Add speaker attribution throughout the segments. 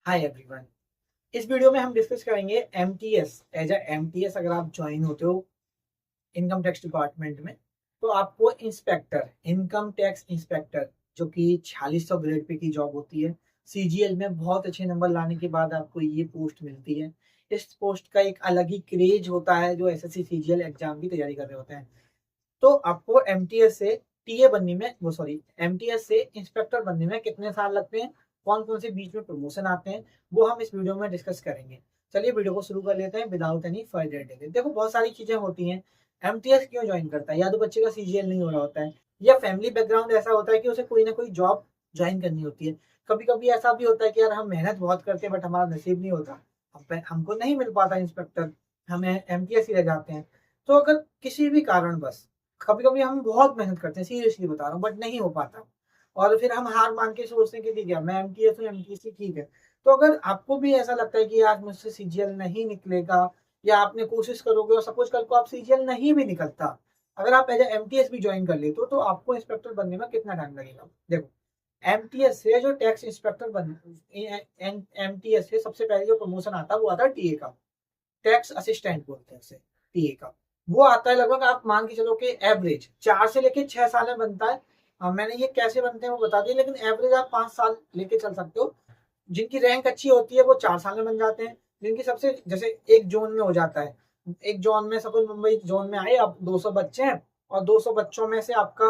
Speaker 1: Hi everyone. इस video में हम डिस्कस करेंगे एमटीएस। एज अ एमटीएस अगर आप ज्वाइन होते हो इनकम टैक्स डिपार्टमेंट में, तो आपको इंस्पेक्टर, इनकम टैक्स इंस्पेक्टर, जो कि 4600 ग्रेड पे की जॉब होती है। सीजीएल में बहुत अच्छे नंबर लाने के बाद आपको ये पोस्ट मिलती है। इस पोस्ट का एक अलग ही क्रेज होता है जो एसएससी सीजीएल एग्जाम की तैयारी कर रहे होते हैं। तो आपको एमटीएस से टीए बनने में, वो सॉरी, एमटीएस से इंस्पेक्टर बनने में कितने साल लगते हैं, कौन कौन से बीच में प्रमोशन आते हैं, वो हम इस वीडियो में डिस्कस करेंगे। चलिए वीडियो को शुरू कर लेते हैं विदाउट एनी फर्दर डिले। देखो, बहुत सारी चीजें होती हैं। एमटीएस क्यों ज्वाइन करता है? या तो बच्चे का सीजीएल नहीं हो रहा होता है, या फैमिली बैकग्राउंड ऐसा होता है कि उसे कोई ना कोई जॉब ज्वाइन करनी होती है। कभी कभी ऐसा भी होता है कि यार हम मेहनत बहुत करते हैं बट हमारा नसीब नहीं होता, हमको नहीं मिल पाता इंस्पेक्टर, हमें एमटीएस ही रह जाते हैं। तो अगर किसी भी कारण बस, कभी कभी हम बहुत मेहनत करते हैं, सीरियसली बता रहा हूँ, बट नहीं हो पाता, और फिर हम हार मान के सोचते हैं कि ठीक है मैं एमटीएस हूँ, एमटीएस ही ठीक है। तो अगर आपको भी ऐसा लगता है कि आज मुझसे सीजीएल नहीं निकलेगा, या आपने कोशिश करोगे और सपोज कल को आप सीजीएल नहीं भी निकलता, अगर आप एज एमटीएस भी ज्वाइन कर लेते हो, तो आपको इंस्पेक्टर बनने में कितना टाइम लगेगा? देखो, एमटीएस से जो टैक्स इंस्पेक्टर बन, एमटीएस से सबसे पहले जो प्रमोशन आता है वो आता है टीए का। टैक्स असिस्टेंट बोलते हैं उसे, टीए का। वो आता है लगभग, आप मान के चलो कि एवरेज 4 से लेके 6 साल में बनता है। मैंने ये कैसे बनते हैं वो बता दिया, लेकिन एवरेज आप 5 साल लेके चल सकते हो। जिनकी रैंक अच्छी होती है वो 4 साल में बन जाते हैं। जिनकी सबसे, जैसे एक जोन में हो जाता है, एक जोन में सपोज मुंबई जोन में आए, आप 200 बच्चे हैं, और 200 बच्चों में से आपका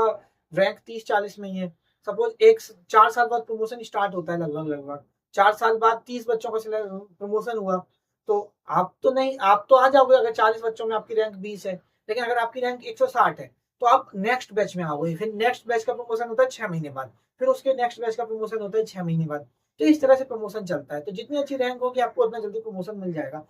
Speaker 1: रैंक 30-40 में ही है। सपोज 4 साल बाद प्रमोशन स्टार्ट होता है, लगभग लगभग 4 साल बाद 30 बच्चों का प्रमोशन हुआ। तो आप तो आ जाओगे अगर 40 बच्चों में आपकी रैंक 20 है। लेकिन अगर आपकी रैंक 160 है, तो आप नेक्स्ट बैच में आओगे। फिर नेक्स्ट बैच का प्रमोशन होता है 6 महीने बाद, फिर उसके नेक्स्ट बैच का प्रमोशन होता है 6 महीने बाद। तो इस तरह से प्रमोशन चलता है। तो जितनी अच्छी रैंक होगी आपको उतना जल्दी प्रमोशन मिल जाएगा।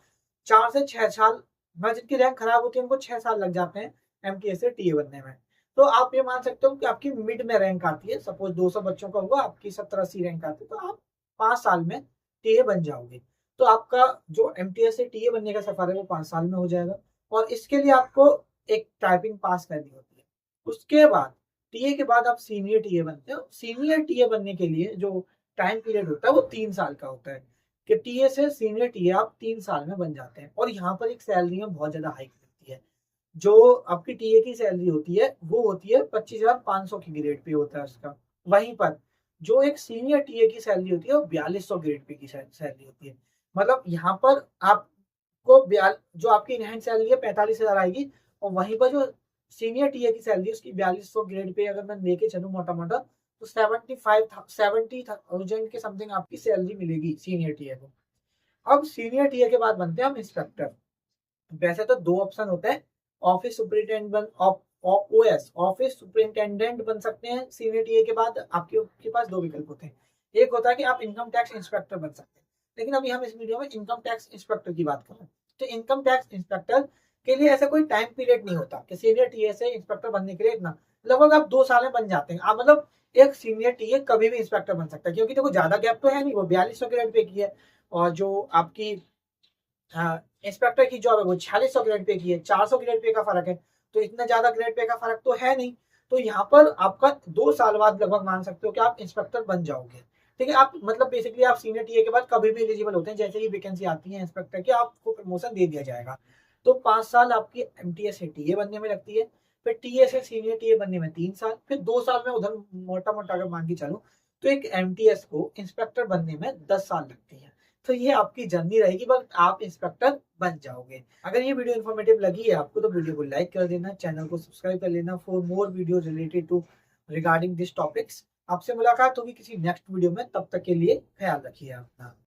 Speaker 1: 4 से 6 साल में, जिनकी रैंक खराब होती है उनको 6 साल लग जाते हैं एमटीएस से टीए बनने में। तो आप ये मान सकते हो कि आपकी मिड में रैंक आती है, सपोज 200 बच्चों का हुआ, आपकी 70-80 रैंक आती है, तो आप 5 साल में टीए बन जाओगे। तो आपका जो एमटीएस से टीए बनने का सफर है वो 5 साल में हो जाएगा। और इसके लिए आपको एक टाइपिंग पास करनी होती है। उसके बाद टीए के बाद आप सीनियर टीए बनते हो। सीनियर टीए बनने के लिए जो टाइम पीरियड होता है वो 3 साल का होता है, कि टीए से सीनियर टीए आप 3 साल में बन जाते हैं। और यहाँ पर एक सैलरी में बहुत ज्यादा हाइक मिलती है। जो आपकी टीए की सैलरी होती है वो होती है 25,500 की ग्रेड पे होता है उसका। वहीं पर जो एक सीनियर टीए की सैलरी होती है वो 4200 ग्रेड पे की सैलरी होती है। मतलब यहाँ पर आपको जो आपकी इन हैंड सैलरी है 45,000 आएगी, और वहीं पर जो सीनियर टीए की सैलरी है उसकी 4200 ग्रेड पे अगर मैं लेके चलूँ मोटा मोटा, तो 70,000 के समथिंग आपकी सैलरी मिलेगी सीनियर टीए को। अब सीनियर टीए के बाद बनते हैं हम इंस्पेक्टर। वैसे तो दो ऑप्शन होते हैं, office superintendent, OS office superintendent बन सकते हैं सीनियर टीए के बाद। आपके पास दो विकल्प होते हैं। एक होता है कि आप इनकम टैक्स इंस्पेक्टर बन सकते हैं, लेकिन अभी हम इस वीडियो में इनकम टैक्स इंस्पेक्टर की बात कर रहे हैं। तो इनकम टैक्स इंस्पेक्टर के लिए ऐसा कोई टाइम पीरियड नहीं होता कि सीनियर टीए से इंस्पेक्टर बनने के लिए इतना, लगभग आप 2 साल में बन जाते हैं। आप मतलब एक सीनियर टीए कभी भी इंस्पेक्टर बन सकता है, क्योंकि देखो ज्यादा गैप तो है नहीं, वो 4200 ग्रेड पे की है। और जो आपकी इंस्पेक्टर की जॉब है वो 4600 ग्रेड पे की है, 400 ग्रेड पे का फर्क है। तो इतना ज्यादा ग्रेड पे का फर्क तो है नहीं। तो यहाँ पर आपका 2 साल बाद लगभग मान सकते हो कि आप इंस्पेक्टर बन जाओगे। ठीक है, आप मतलब बेसिकली आप सीनियर टीए के बाद कभी भी एलिजिबल होते हैं। जैसे ही वैकेंसी आती है इंस्पेक्टर की, आपको प्रमोशन दे दिया जाएगा। तो 5 साल आपकी एमटीएस से टीए बनने में लगती है। फिर टीए से सीनियर टीए बनने में 3 साल, फिर 2 साल में उधर मोटा मोटा अगर मान के चलो, तो एक एमटीएस को इंस्पेक्टर बनने में 10 साल लगती है। तो ये आपकी जर्नी रहेगी, बट आप इंस्पेक्टर बन जाओगे। अगर ये वीडियो इन्फॉर्मेटिव लगी है आपको, तो वीडियो को लाइक कर देना, चैनल को सब्सक्राइब कर लेना for more video related to regarding this topics. आपसे मुलाकात होगी किसी नेक्स्ट वीडियो में, तब तक के लिए ख्याल रखिए अपना।